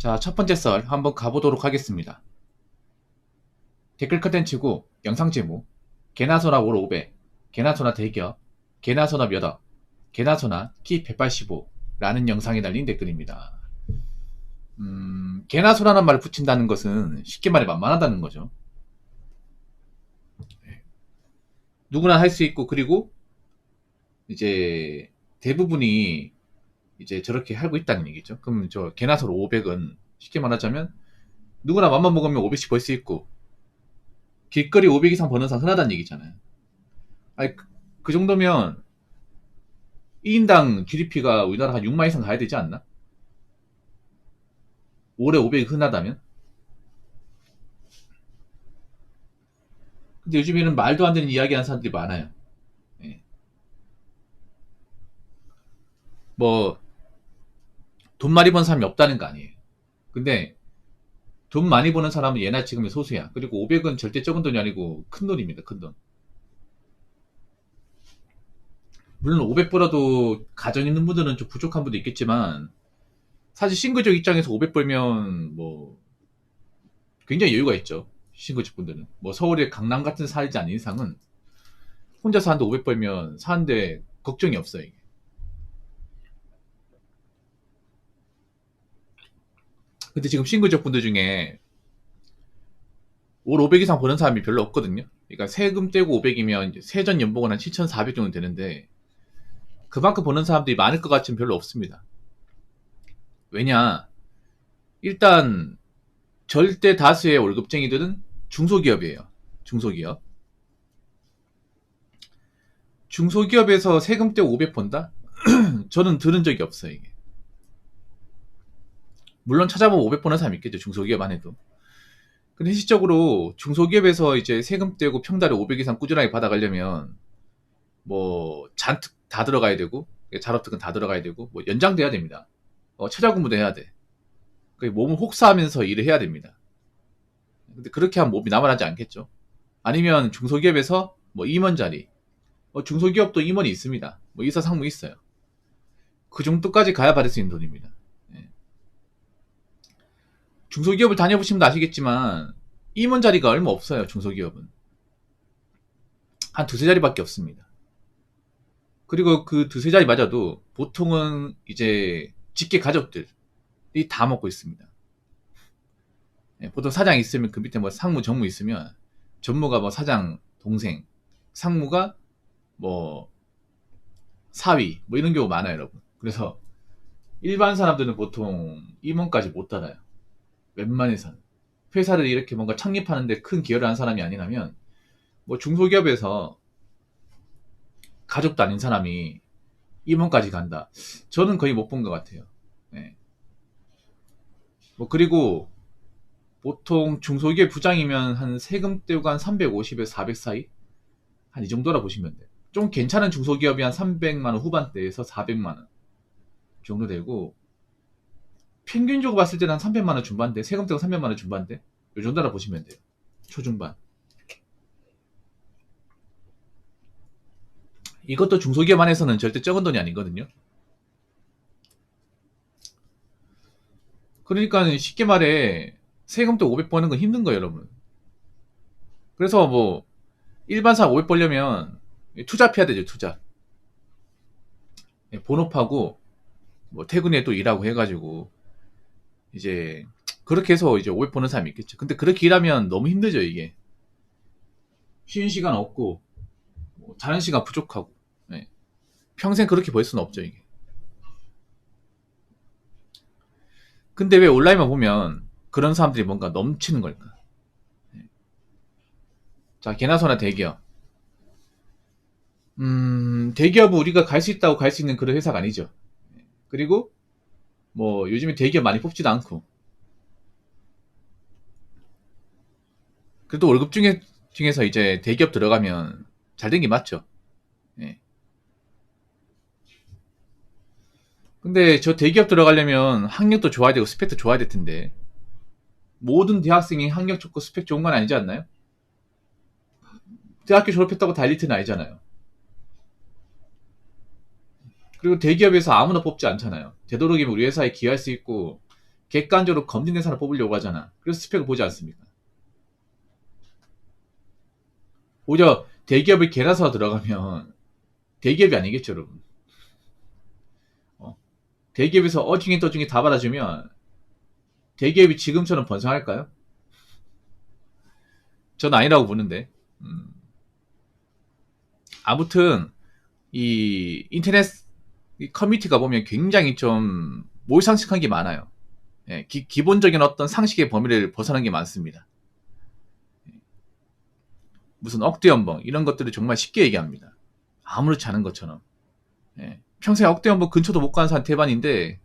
자, 첫 번째 썰 한번 가보도록 하겠습니다. 댓글 컨텐츠고 영상 제목 개나 소나 월 500, 개나 소나 대기업, 개나 소나 몇억, 개나 소나 키 185 라는 영상에 달린 댓글입니다. 개나 소나라는 말을 붙인다는 것은 쉽게 말해 만만하다는 거죠. 누구나 할 수 있고, 그리고 이제 대부분이 이제 저렇게 하고 있다는 얘기죠. 그럼 저 개나 소나 500은 쉽게 말하자면 누구나 맘만 먹으면 500씩 벌 수 있고, 길거리 500 이상 버는 사람 흔하다는 얘기잖아요. 아니, 그 정도면 1인당 GDP가 우리나라 한 6만 이상 가야 되지 않나? 올해 500이 흔하다면? 근데 요즘에는 말도 안 되는 이야기 하는 사람들이 많아요. 예. 뭐, 돈 많이 버는 사람이 없다는 거 아니에요. 근데, 돈 많이 버는 사람은 예나 지금의 소수야. 그리고 500은 절대 적은 돈이 아니고 큰 돈입니다, 큰 돈. 물론 500 벌어도 가정 있는 분들은 좀 부족한 분도 있겠지만, 사실 싱글족 입장에서 500 벌면 뭐, 굉장히 여유가 있죠. 싱글족 분들은. 뭐 서울의 강남 같은 살지 않는 이상은 혼자 사는데 500 벌면 사는데 걱정이 없어요, 이게. 근데 지금 싱글족 분들 중에 월 500 이상 버는 사람이 별로 없거든요. 그러니까 세금 떼고 500이면 세전 연봉은 한 7,400 정도 되는데 그만큼 버는 사람들이 많을 것 같지는 별로 없습니다. 왜냐? 일단 절대 다수의 월급쟁이들은 중소기업이에요. 중소기업. 중소기업에서 세금 떼고 500 번다? 저는 들은 적이 없어요, 이게. 물론 찾아보면 500 버는 사람이 있겠죠, 중소기업 안에도. 근데 실질적으로 중소기업에서 이제 세금 떼고 평달에 500 이상 꾸준하게 받아가려면 뭐 잔뜩 다 들어가야 되고, 자립특근 다 들어가야 되고, 뭐 연장도 해야 됩니다. 최저근무도 해야 돼. 몸을 혹사하면서 일을 해야 됩니다. 근데 그렇게 하면 몸이 남아나지 않겠죠. 아니면 중소기업에서 뭐 임원 자리, 중소기업도 임원이 있습니다. 뭐 이사 상무 있어요. 그 정도까지 가야 받을 수 있는 돈입니다. 예. 중소기업을 다녀보시면 아시겠지만 임원 자리가 얼마 없어요. 중소기업은 한 두세 자리밖에 없습니다. 그리고 그 두세 자리 맞아도 보통은 이제 직계 가족들이 다 먹고 있습니다. 예, 보통 사장 있으면 그 밑에 뭐 상무, 전무 있으면 전무가 뭐 사장 동생, 상무가 뭐 사위, 뭐 이런 경우 많아요, 여러분. 그래서 일반 사람들은 보통 임원까지 못 달아요. 웬만해서는. 회사를 이렇게 뭔가 창립하는데 큰 기여를 한 사람이 아니라면, 뭐 중소기업에서 가족도 아닌 사람이 임원까지 간다. 저는 거의 못 본 것 같아요. 네. 뭐 그리고 보통 중소기업 부장이면 한 세금 떼고 한 350에서 400 사이? 한 이 정도라 보시면 돼요. 좀 괜찮은 중소기업이 한 300만원 후반대에서 400만원 정도 되고, 평균적으로 봤을 때는 한 300만원 중반대, 세금 떼고 300만원 중반대? 이 정도라 보시면 돼요. 초중반. 이것도 중소기업 안에서는 절대 적은 돈이 아니거든요. 그러니까 쉽게 말해 세금 떼고 500 버는 건 힘든 거예요, 여러분. 그래서 뭐 일반 사람 500 벌려면 투잡 해야 되죠, 투잡. 본업하고 뭐 퇴근 후에 또 일하고 해가지고 이제 그렇게 해서 이제 500 버는 사람이 있겠죠. 근데 그렇게 일하면 너무 힘들죠, 이게. 쉬는 시간 없고 뭐 자는 시간 부족하고. 네. 평생 그렇게 벌 수는 없죠, 이게. 근데 왜 온라인만 보면 그런 사람들이 뭔가 넘치는 걸까? 자, 개나 소나 대기업. 대기업은 우리가 갈 수 있다고 갈 수 있는 그런 회사가 아니죠. 그리고 뭐 요즘에 대기업 많이 뽑지도 않고. 그래도 월급 중에서 이제 대기업 들어가면 잘 된 게 맞죠. 예. 근데 저 대기업 들어가려면 학력도 좋아야 되고 스펙도 좋아야 될 텐데 모든 대학생이 학력 좋고 스펙 좋은 건 아니지 않나요? 대학교 졸업했다고 다 엘리트는 아니잖아요. 그리고 대기업에서 아무나 뽑지 않잖아요. 되도록이면 우리 회사에 기여할 수 있고 객관적으로 검증된 사람 뽑으려고 하잖아. 그래서 스펙을 보지 않습니까? 오히려 대기업의 계라서가 들어가면 대기업이 아니겠죠, 여러분. 대기업에서 어중에 떠중에 다 받아주면 대기업이 지금처럼 번성할까요? 전 아니라고 보는데. 아무튼 이 인터넷 커뮤니티가 보면 굉장히 좀 몰상식한 게 많아요. 예, 기본적인 어떤 상식의 범위를 벗어난 게 많습니다. 무슨 억대 연봉 이런 것들을 정말 쉽게 얘기합니다. 아무렇지 않은 것처럼. 예, 평생 억대 연봉 근처도 못 가는 사람 대반인데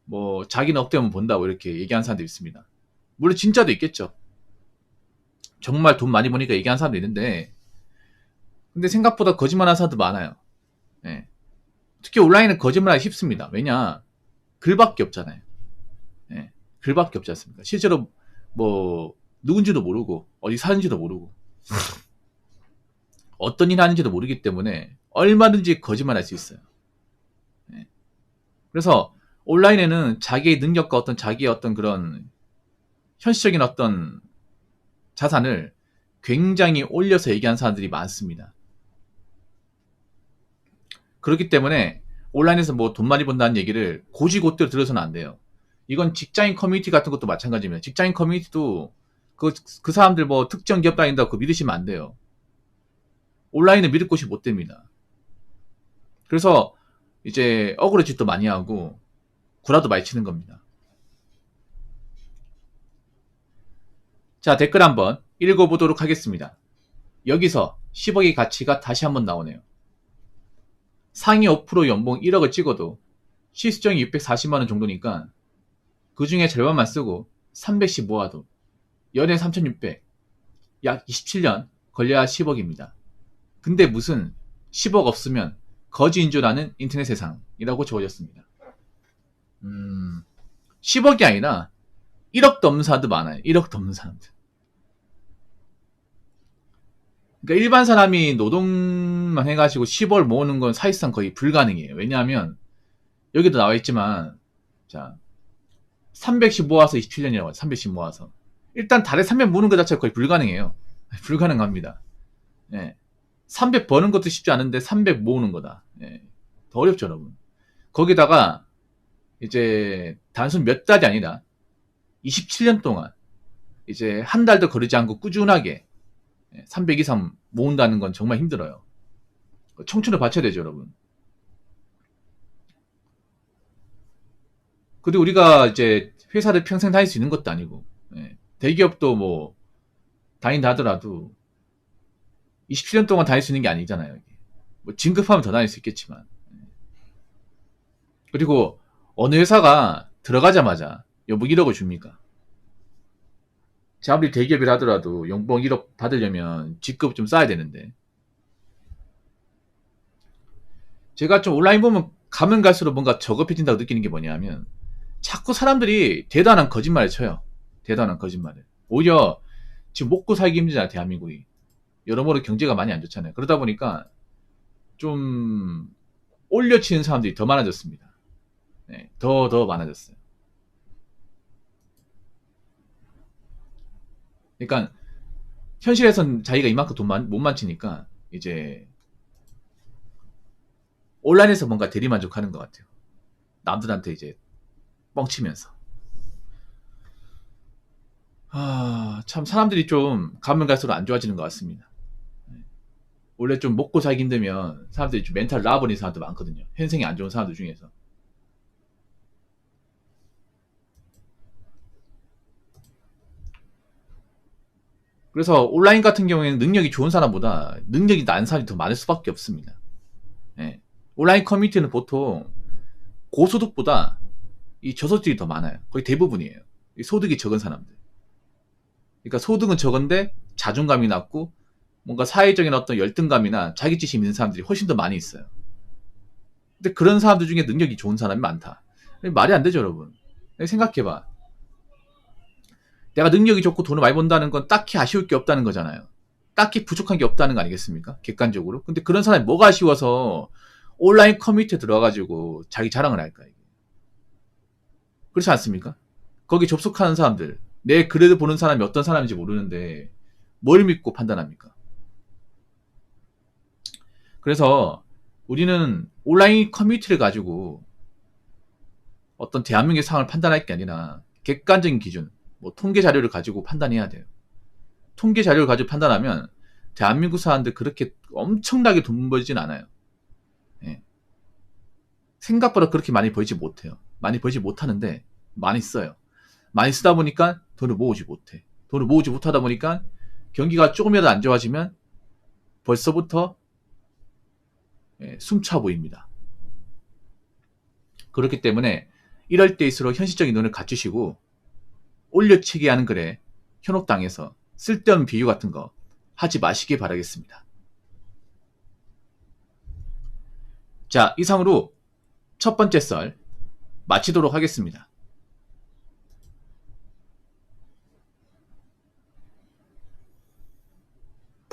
뭐 자기는 억대 연봉 본다고 이렇게 얘기하는 사람도 있습니다. 물론 진짜도 있겠죠. 정말 돈 많이 버니까 얘기하는 사람도 있는데 근데 생각보다 거짓말하는 사람도 많아요. 예. 특히 온라인은 거짓말하기 쉽습니다. 왜냐 글밖에 없잖아요. 예. 글밖에 없지 않습니까? 실제로 뭐 누군지도 모르고 어디 사는지도 모르고 어떤 일 하는지도 모르기 때문에 얼마든지 거짓말할 수 있어요. 예. 그래서 온라인에는 자기의 능력과 어떤 자기의 어떤 그런 현실적인 어떤 자산을 굉장히 올려서 얘기하는 사람들이 많습니다. 그렇기 때문에 온라인에서 뭐 돈 많이 번다는 얘기를 고지고대로 들어서는 안 돼요. 이건 직장인 커뮤니티 같은 것도 마찬가지입니다. 직장인 커뮤니티도 그 사람들 뭐 특정 기업 다닌다고 그거 믿으시면 안 돼요. 온라인은 믿을 곳이 못 됩니다. 그래서 이제 억울해 짓도 많이 하고 구라도 많이 치는 겁니다. 자, 댓글 한번 읽어보도록 하겠습니다. 여기서 10억의 가치가 다시 한번 나오네요. 상위 5% 연봉 1억을 찍어도 시수정이 640만원 정도니까 그 중에 절반만 쓰고 300씩 모아도 연에 3600, 약 27년 걸려야 10억입니다. 근데 무슨 10억 없으면 거지인 줄 아는 인터넷 세상이라고 적어졌습니다. 10억이 아니라 1억도 없는 사람도 많아요. 1억도 없는 사람들. 그러니까 일반 사람이 노동만 해가지고 10억을 모으는 건 사실상 거의 불가능해요. 왜냐하면 여기도 나와 있지만 자 300씩 모아서 27년이라고 해요. 300씩 모아서 일단 달에 300 모으는 것 자체가 거의 불가능해요. 불가능합니다. 예. 300 버는 것도 쉽지 않은데 300 모으는 거다. 예. 더 어렵죠, 여러분. 거기다가 이제 단순 몇 달이 아니라 27년 동안 이제 한 달도 거르지 않고 꾸준하게 300 이상 모은다는 건 정말 힘들어요. 청춘을 바쳐야 되죠, 여러분. 근데 우리가 이제 회사를 평생 다닐 수 있는 것도 아니고 대기업도 뭐 다닌다 하더라도 27년 동안 다닐 수 있는 게 아니잖아요. 뭐 진급하면 더 다닐 수 있겠지만 그리고 어느 회사가 들어가자마자 연봉 1억을 줍니까? 아무리 대기업이라 하더라도 연봉 1억 받으려면 직급 좀 쌓아야 되는데 제가 좀 온라인 보면 가면 갈수록 뭔가 저급해진다고 느끼는 게 뭐냐면 자꾸 사람들이 대단한 거짓말을 쳐요. 대단한 거짓말을. 오히려 지금 먹고 살기 힘들잖아요. 대한민국이. 여러모로 경제가 많이 안 좋잖아요. 그러다 보니까 좀 올려치는 사람들이 더 많아졌습니다. 네, 더 많아졌어요. 그러니까 현실에선 자기가 이만큼 돈 못 만치니까 이제 온라인에서 뭔가 대리만족하는 것 같아요. 남들한테 이제 뻥치면서. 참 사람들이 좀 가면 갈수록 안 좋아지는 것 같습니다. 원래 좀 먹고 살기 힘들면 사람들이 좀 멘탈 나아버린 사람도 많거든요. 현생이 안 좋은 사람들 중에서. 그래서 온라인 같은 경우에는 능력이 좋은 사람보다 능력이 낮은 사람이 더 많을 수밖에 없습니다. 예. 온라인 커뮤니티는 보통 고소득보다 이 저소득이 더 많아요. 거의 대부분이에요. 소득이 적은 사람들. 그러니까 소득은 적은데 자존감이 낮고 뭔가 사회적인 어떤 열등감이나 자기지심이 있는 사람들이 훨씬 더 많이 있어요. 근데 그런 사람들 중에 능력이 좋은 사람이 많다. 말이 안 되죠, 여러분. 생각해봐. 내가 능력이 좋고 돈을 많이 번다는 건 딱히 아쉬울 게 없다는 거잖아요. 딱히 부족한 게 없다는 거 아니겠습니까? 객관적으로. 근데 그런 사람이 뭐가 아쉬워서 온라인 커뮤니티에 들어가가지고 자기 자랑을 할까? 그렇지 않습니까? 거기 접속하는 사람들, 내 글을 보는 사람이 어떤 사람인지 모르는데 뭘 믿고 판단합니까? 그래서 우리는 온라인 커뮤니티를 가지고 어떤 대한민국의 상황을 판단할 게 아니라 객관적인 기준, 뭐 통계 자료를 가지고 판단해야 돼요. 통계 자료를 가지고 판단하면 대한민국 사람들 그렇게 엄청나게 돈 벌진 않아요. 예. 생각보다 그렇게 많이 벌지 못해요. 많이 벌지 못하는데 많이 써요. 많이 쓰다 보니까 돈을 모으지 못해. 돈을 모으지 못하다 보니까 경기가 조금이라도 안 좋아지면 벌써부터 숨차 보입니다. 그렇기 때문에 이럴 때일수록 현실적인 눈을 갖추시고 올려치기 하는 글에 현혹당해서 쓸데없는 비유 같은 거 하지 마시기 바라겠습니다. 자, 이상으로 첫 번째 썰 마치도록 하겠습니다.